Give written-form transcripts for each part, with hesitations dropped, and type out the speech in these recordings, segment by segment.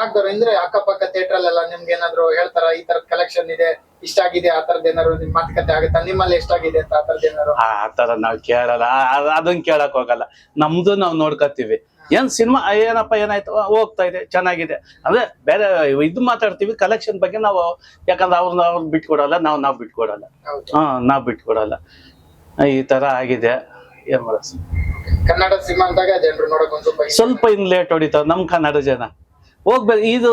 ಆಗ್ದವ್ರು ಅಂದ್ರೆ ಅಕ್ಕಪಕ್ಕ ಥಿಯೇಟರ್ ಅಲ್ಲೆಲ್ಲ ನಿಮ್ಗೆ ಏನಾದ್ರು ಹೇಳ್ತಾರ ಈ ತರದ್ ಕಲೆಕ್ಷನ್ ಇದೆ ಇಷ್ಟ ಆಗಿದೆ ಆ ತರದ್ ಏನಾದ್ರು ನಿಮ್ ಮಾತುಕತೆ ಆಗುತ್ತಾ ನಿಮ್ಮಲ್ಲಿ ಎಷ್ಟಾಗಿದೆ ಅಂತ ಆ ತರದ್ ಏನಾದ್ರು? ಆ ತರ ನಾವ್ ಕೇಳಲ್ಲ, ಅದನ್ನ ಕೇಳಕ್ ಹೋಗಲ್ಲ. ನಮ್ದು ನಾವ್ ನೋಡ್ಕೊತೀವಿ. ಏನ್ ಸಿನಿಮಾ ಏನಪ್ಪ ಏನಾಯ್ತು ಹೋಗ್ತಾ ಇದೆ ಚೆನ್ನಾಗಿದೆ ಅಂದ್ರೆ ಬೇರೆ ಇದು ಮಾತಾಡ್ತೀವಿ. ಕಲೆಕ್ಷನ್ ಬಗ್ಗೆ ನಾವು ಯಾಕಂದ್ರೆ ಅವ್ರು ಬಿಟ್ಕೊಡಲ್ಲ, ನಾವ್ ಬಿಟ್ಕೊಡಲ್ಲ. ನಾವ್ ಬಿಟ್ಕೊಡಲ್ಲ. ಈ ತರ ಆಗಿದೆ. ಏನ್ ಮಾಡೋದು? ಕನ್ನಡ ಸಿನಿಮಾ ಅಂದಾಗ ಜನರು ನೋಡಕ್ ಒಂದ್ ಸ್ವಲ್ಪ ಇನ್ ಲೇಟ್ ಹೊಡಿತಾವ ನಮ್ ಕನ್ನಡ ಜನ. ಹೋಗ್ಬೇಕು. ಇದು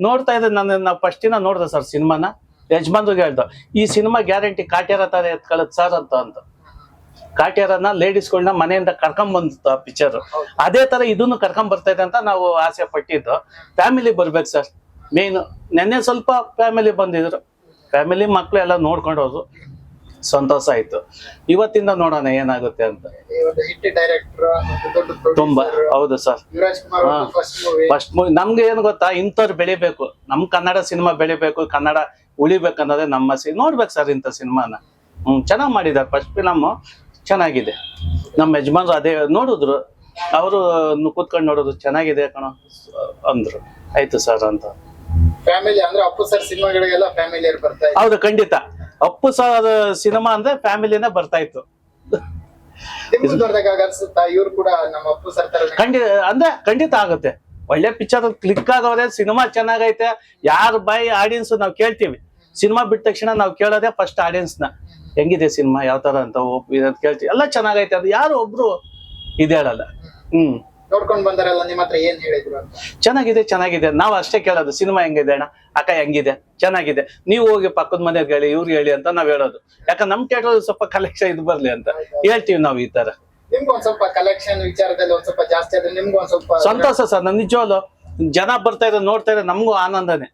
ನೋಡ್ತಾ ಇದ್ರೆ ನಾವು ಫಸ್ಟ್ ದಿನ ನೋಡ್ದೆ ಸರ್ ಸಿನಿಮಾನ. ಯಜಮಾನ್ರಿಗೆ ಹೇಳ್ದ ಈ ಸಿನಿಮಾ ಗ್ಯಾರಂಟಿ ಕಾಟ್ಯಾರ ತರ ಎತ್ಕೊಳ್ಳುತ್ತೆ ಸರ್ ಅಂತ. ಕಾಟ್ಯಾರನ ಲೇಡೀಸ್ಗಳನ್ನ ಮನೆಯಿಂದ ಕರ್ಕೊಂಡ್ ಬಂದಿತ್ತು ಆ ಪಿಕ್ಚರ್. ಅದೇ ತರ ಇದನ್ನು ಕರ್ಕೊಂಡ್ ಬರ್ತಾ ಇದೆ ಅಂತ ನಾವು ಆಸೆ ಪಟ್ಟಿದ್ದು. ಫ್ಯಾಮಿಲಿ ಬರ್ಬೇಕು ಸರ್ ಮೇನ್. ನೆನ್ನೆ ಸ್ವಲ್ಪ ಫ್ಯಾಮಿಲಿ ಬಂದಿದ್ರು, ಫ್ಯಾಮಿಲಿ ಮಕ್ಳು ಎಲ್ಲ ನೋಡ್ಕೊಂಡು ಹೋದ್ರು, ಸಂತೋಷ ಆಯ್ತು. ಇವತ್ತಿಂದ ನೋಡೋಣ ಏನಾಗುತ್ತೆ ಅಂತ. ತುಂಬಾ ಹೌದು ಸರ್. ಫಸ್ಟ್ ಮೂವಿ ನಮ್ಗೆ ಏನ್ ಗೊತ್ತಾ, ಇಂಥವ್ರು ಬೆಳಿಬೇಕು, ನಮ್ ಕನ್ನಡ ಸಿನಿಮಾ ಬೆಳಿಬೇಕು, ಕನ್ನಡ ಉಳಿಬೇಕು ಅನ್ನೋದೇ ನಮ್ಮ ನೋಡ್ಬೇಕು ಸರ್ ಇಂಥ ಸಿನಿಮಾನ. ಚೆನ್ನಾಗ್ ಮಾಡಿದಾರೆ. ಫಸ್ಟ್ ಫಿಲಮ್ ಚೆನ್ನಾಗಿದೆ. ನಮ್ಮ ಯಜಮಾನ್ರು ಅದೇ ನೋಡಿದ್ರು, ಅವರು ಕೂತ್ಕೊಂಡು ನೋಡಿದ್ರು, ಚೆನ್ನಾಗಿದೆ ಕಣೋ ಅಂದ್ರು. ಆಯ್ತು ಸರ್ ಅಂತ. ಫ್ಯಾಮಿಲಿ ಅಂದ್ರೆ ಅಪ್ಪು ಸರ್ ಸಿನಿಮಾಗಳಿಗೆಲ್ಲ ಫ್ಯಾಮಿಲಿ ಬರ್ತಾ ಹೌದು, ಖಂಡಿತ. ಅಪ್ಪು ಸರ್ ಸಿನಿಮಾ ಅಂದ್ರೆ ಫ್ಯಾಮಿಲಿನೇ ಬರ್ತಾ ಇತ್ತು. ಇವ್ರು ಕೂಡ ನಮ್ಮ ಅಪ್ಪು ಸರ್ ಖಂಡಿತ ಆಗುತ್ತೆ. ಒಳ್ಳೆ ಪಿಕ್ಚರ್ ಕ್ಲಿಕ್ ಆಗವ್ರೆ, ಸಿನಿಮಾ ಚೆನ್ನಾಗೈತೆ, ಯಾರ ಬಾಯಿ ಆಡಿಯನ್ಸ್ ನಾವ್ ಕೇಳ್ತೀವಿ. ಸಿನಿಮಾ ಬಿಟ್ಟ ತಕ್ಷಣ ನಾವ್ ಕೇಳೋದೇ ಫಸ್ಟ್ ಆಡಿಯನ್ಸ್ ನ, ಹೆಂಗಿದೆ ಸಿನಿಮಾ ಯಾವ ತರ ಅಂತ ಕೇಳ್ತೀವಿ. ಎಲ್ಲ ಚೆನ್ನಾಗೈತೆ, ಅದು ಯಾರು ಒಬ್ರು ಇದು ಹೇಳಲ್ಲ. ನೋಡ್ಕೊಂಡ್ ಬಂದಾರಲ್ಲ ನಿಮ್ಮ ಹತ್ರ ಏನ್ ಹೇಳಿದ್ರು? ಚೆನ್ನಾಗಿದೆ ನಾವ್ ಅಷ್ಟೇ ಕೇಳೋದು. ಸಿನಿಮಾ ಹೆಂಗಿದೆ ಅಣ್ಣ, ಅಕ್ಕ ಹೆಂಗಿದೆ, ಚೆನ್ನಾಗಿದೆ, ನೀವು ಹೋಗಿ ಪಕ್ಕದ ಮನೆಯವ್ರಿಗೆ ಹೇಳಿ, ಇವ್ರಿಗೆ ಹೇಳಿ ಅಂತ ನಾವ್ ಹೇಳೋದು. ಯಾಕಂದ್ರೆ ನಮ್ ಥಿಯೇಟರ್ ಸ್ವಲ್ಪ ಕಲೆಕ್ಷನ್ ಇದು ಬರ್ಲಿ ಅಂತ ಹೇಳ್ತೀವಿ ನಾವ್. ಈ ತರ ನಿಮ್ಗೆ ಒಂದ್ ಸ್ವಲ್ಪ ಕಲೆಕ್ಷನ್ ವಿಚಾರದಲ್ಲಿ ಒಂದ್ ಸ್ವಲ್ಪ ಜಾಸ್ತಿ ಆದ್ರೆ ನಿಮ್ಗೆ ಒಂದ್ ಸ್ವಲ್ಪ ಸಂತೋಷ ಸರ್. ನನ್ ನಿಜವಾಗ್ಲು ಜನ ಬರ್ತಾ ಇರೋ ನೋಡ್ತಾ ಇರೋ ನಮಗೂ ಆನಂದನೇ.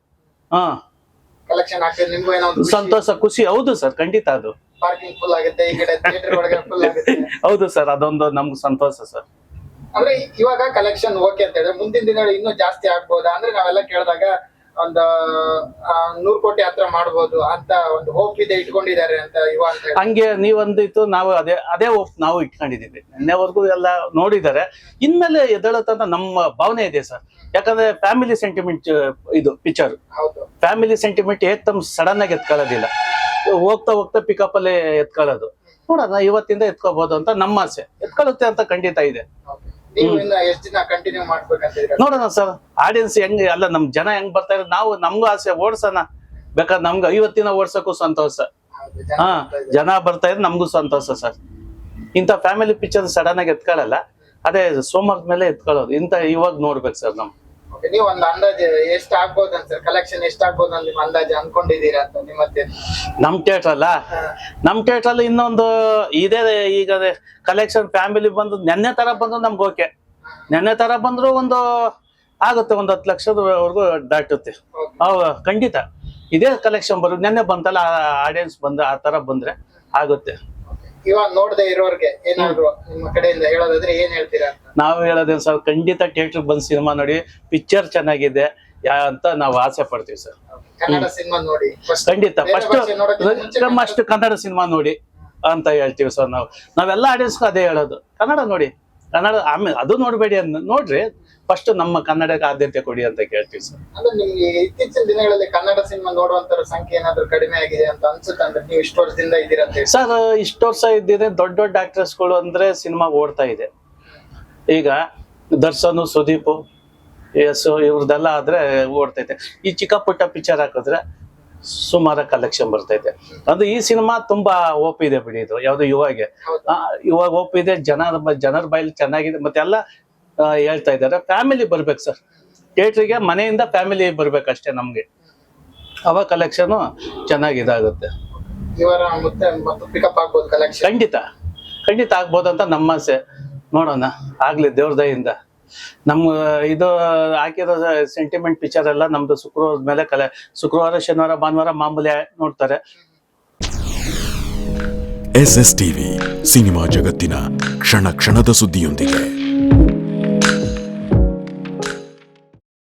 ಕಲೆಕ್ಷನ್ ಆಗ್ತದೆ, ನಿಮ್ಗೂ ಏನೋ ಸಂತೋಷ, ಖುಷಿ. ಹೌದು ಸರ್, ಖಂಡಿತ. ಅದು ಪಾರ್ಕಿಂಗ್ ಫುಲ್ ಆಗುತ್ತೆ, ಈ ಕಡೆ ಥಿಯೇಟರ್ ಒಳಗೆ ಫುಲ್ ಆಗುತ್ತೆ. ಹೌದು ಸರ್, ಅದೊಂದು ನಮ್ಗೆ ಸಂತೋಷ ಸರ್. ಅಂದ್ರೆ ಇವಾಗ ಕಲೆಕ್ಷನ್ ಓಕೆ ಅಂತ ಹೇಳಿದ್ರೆ ಮುಂದಿನ ದಿನಗಳು ಇನ್ನೂ ಜಾಸ್ತಿ ಆಗ್ಬೋದಾ? ಅಂದ್ರೆ ನಾವೆಲ್ಲ ಕೇಳಿದಾಗ ಒಂದ್ 100 ಕೋಟಿ ಹತ್ರ ಮಾಡ್ಬೋದು ಅಂತ ಒಂದು ಹೋಪ್ ಇದೆ, ಇಟ್ಕೊಂಡಿದ್ದಾರೆ ಅಂತ ಇವ ಅಂತ. ಹಂಗೆ ನೀವೊಂದಿತ್ತು, ನಾವು ಅದೇ ಹೋಪ್ ನಾವು ಇಟ್ಕೊಂಡಿದೀವಿ. ನಿನ್ನೆವರೆಗೂ ಎಲ್ಲ ನೋಡಿದ್ದಾರೆ. ಇನ್ಮೇಲೆ ಎದ್ದೇಳತ್ತಂತ ನಮ್ಮ ಭಾವನೆ ಇದೆ ಸರ್. ಯಾಕಂದ್ರೆ ಫ್ಯಾಮಿಲಿ ಸೆಂಟಿಮೆಂಟ್ ಇದು ಪಿಕ್ಚರ್. ಫ್ಯಾಮಿಲಿ ಸೆಂಟಿಮೆಂಟ್ ಸಡನ್ ಆಗಿ ಎತ್ಕೊಳ್ಳೋದಿಲ್ಲ, ಹೋಗ್ತಾ ಪಿಕಪ್ ಅಲ್ಲಿ ಎತ್ಕೊಳ್ಳೋದು. ನೋಡೋಣ, ಇವತ್ತಿಂದ ಎತ್ಕೋಬಹುದು ಅಂತ ನಮ್ಮ ಆಸೆ. ಎತ್ಕೊಳ್ಳುತ್ತೆ ಅಂತ ಖಂಡಿತ ಇದೆ. ನೋಡೋಣ ಸರ್, ಆಡಿಯನ್ಸ್ ಹೆಂಗ್ ಅಲ್ಲ, ನಮ್ ಜನ ಹೆಂಗ್ ಬರ್ತಾ ಇರೋದು, ನಾವು ನಮ್ಗೂ ಆಸೆ ಓಡ್ಸೋಣ. ಬೇಕಾದ್ರೆ ನಮ್ಗೆ 50 ದಿನ ಓಡ್ಸಕ್ಕೂ ಸಂತೋಷ. ಜನ ಬರ್ತಾ ಇದ್ರೆ ನಮ್ಗೂ ಸಂತೋಷ ಸರ್. ಇಂಥ ಫ್ಯಾಮಿಲಿ ಪಿಕ್ಚರ್ ಸಡನ್ ಆಗಿ ಎತ್ಕೊಳ್ಳಲ್ಲ, ಅದೇ ಸೋಮವಾರದ ಮೇಲೆ ಎತ್ಕೊಳ್ಳೋದು. ಇಂಥ ಇವಾಗ ನೋಡ್ಬೇಕು ಸರ್. ನೀವು ಒಂದು ಅಂದಾಜು ಎಷ್ಟು ಆಗ್ಬೋದು ಅಂತ, ಕಲೆಕ್ಷನ್ ಎಷ್ಟು ಆಗ್ಬೋದು ಅಂತ ನಿಮ್ಮ ಅಂದಾಜು ಅನ್ಕೊಂಡಿದ್ದೀರಾ ಅಂತ ನಿಮ್ಮತ್ತೆ? ನಮ್ ಥಿಯೇಟರ್ ಅಲ್ಲ, ನಮ್ ಥಿಯೇಟರ್ ಅಲ್ಲಿ ಇನ್ನೊಂದು ಇದೆ. ಈಗ ಕಲೆಕ್ಷನ್ ಫ್ಯಾಮಿಲಿ ಬಂದು ನೆನ್ನೆ ತರ ಬಂದ್ರು ನಮ್ಗೆ ಓಕೆ. ನೆನ್ನೆ ತರ ಬಂದ್ರು ಒಂದು ಆಗುತ್ತೆ, 10 ಲಕ್ಷದವರೆಗೂ ದಾಟುತ್ತೆ. ಖಂಡಿತ ಇದೇ ಕಲೆಕ್ಷನ್ ಬರೋದು. ನೆನ್ನೆ ಬಂತಲ್ಲ ಆಡಿಯನ್ಸ್ ಬಂದು ಆ ತರ ಬಂದ್ರೆ ಆಗುತ್ತೆ. ಇವಾಗ ನೋಡದೆ ಇರೋರ್ಗೆ ಏನಾದ್ರು ನಿಮ್ಮ ಕಡೆಯಿಂದ ಹೇಳೋದಾದ್ರೆ ಏನ್ ಹೇಳ್ತೀರಾ? ನಾವು ಹೇಳೋದೇನು ಸರ್, ಖಂಡಿತ ಥಿಯೇಟರ್ ಬಂದ್ ಸಿನಿಮಾ ನೋಡಿ, ಪಿಕ್ಚರ್ ಚೆನ್ನಾಗಿದೆ ಅಂತ ನಾವು ಆಸೆ ಪಡ್ತೀವಿ ಸರ್. ಕನ್ನಡ ಸಿನಿಮಾ ನೋಡಿ ಖಂಡಿತ ಫಸ್ಟ್ ಕನ್ನಡ ಸಿನಿಮಾ ನೋಡಿ ಅಂತ ಹೇಳ್ತೀವಿ ಸರ್. ನಾವೆಲ್ಲ ಆಡಿಯನ್ಸ್ಗೂ ಅದೇ ಹೇಳೋದು, ಕನ್ನಡ ನೋಡಿ. ಕನ್ನಡ ಆಮೇಲೆ ಅದು ನೋಡ್ಬೇಡಿ ನೋಡ್ರಿ, ಫಸ್ಟ್ ನಮ್ಮ ಕನ್ನಡಕ್ಕೆ ಆದ್ಯತೆ ಕೊಡಿ ಅಂತ ಕೇಳ್ತೀವಿ ಸರ್. ಅಂದ್ರೆ ನಿಮ್ಗೆ ಇತ್ತೀಚಿನ ದಿನಗಳಲ್ಲಿ ಕನ್ನಡ ಸಿನಿಮಾ ನೋಡುವಂತರ ಸಂಖ್ಯೆ ಏನಾದ್ರು ಕಡಿಮೆ ಆಗಿದೆ ಅಂತ ಅನ್ಸುತ್ತೆ? ಅಂದ್ರೆ ನೀವು ಇಷ್ಟು ವರ್ಷದಿಂದ ಇದ್ದೀರಾ ಸರ್. ಇಷ್ಟು ವರ್ಷ ಇದ್ದಿದೆ, ದೊಡ್ಡ ಆಕ್ಟರ್ಸ್ಗಳು ಅಂದ್ರೆ ಸಿನಿಮಾ ಓಡ್ತಾ ಇದೆ. ಈಗ ದರ್ಶನ್, ಸುದೀಪ್, ಯಶ್ ಇವ್ರದೆಲ್ಲ ಆದ್ರೆ ಓಡ್ತೈತೆ. ಈ ಚಿಕ್ಕ ಪುಟ್ಟ ಪಿಕ್ಚರ್ ಹಾಕಿದ್ರೆ ಸುಮಾರು ಕಲೆಕ್ಷನ್ ಬರ್ತೈತೆ. ಅಂದ್ರೆ ಈ ಸಿನಿಮಾ ತುಂಬಾ ಓಪ್ ಇದೆ ಬಿಡಿ. ಇದು ಯಾವ್ದು ಇವಾಗ ಓಪ್ ಇದೆ, ಜನರ ಬಾಯಲ್ಲಿ ಚೆನ್ನಾಗಿದೆ. ಮತ್ತೆ ಎಲ್ಲ ಹೇಳ್ತಾ ಇದ್ದಾರೆ ಫ್ಯಾಮಿಲಿ ಬರ್ಬೇಕು ಸರ್ ಥಿಯೇಟ್ರಿಗೆ. ಮನೆಯಿಂದ ಫ್ಯಾಮಿಲಿ ಬರ್ಬೇಕಷ್ಟೇ ನಮ್ಗೆ, ಅವಾಗ ಕಲೆಕ್ಷನ್ ಚೆನ್ನಾಗಿ ಇದಾಗುತ್ತೆ. ಖಂಡಿತ ಆಗ್ಬೋದು ಅಂತ ನಮ್ಮ ಆಸೆ. ನೋಡೋಣ, ಆಗ್ಲಿ ದೇವ್ರ ದಯಿಂದ. ನಮ್ಮ ಇದು ಹಾಕಿರೋ ಸೆಂಟಿಮೆಂಟ್ ಪಿಕ್ಚರ್ ಎಲ್ಲ ನಮ್ದು ಶುಕ್ರವಾರದ ಮೇಲೆ ಶುಕ್ರವಾರ, ಶನಿವಾರ, ಭಾನುವಾರ ಮಾಮೂಲಿ ನೋಡ್ತಾರೆ. SS ಟಿವಿ, ಸಿನಿಮಾ ಜಗತ್ತಿನ ಕ್ಷಣ ಕ್ಷಣದ ಸುದ್ದಿಯೊಂದಿಗೆ.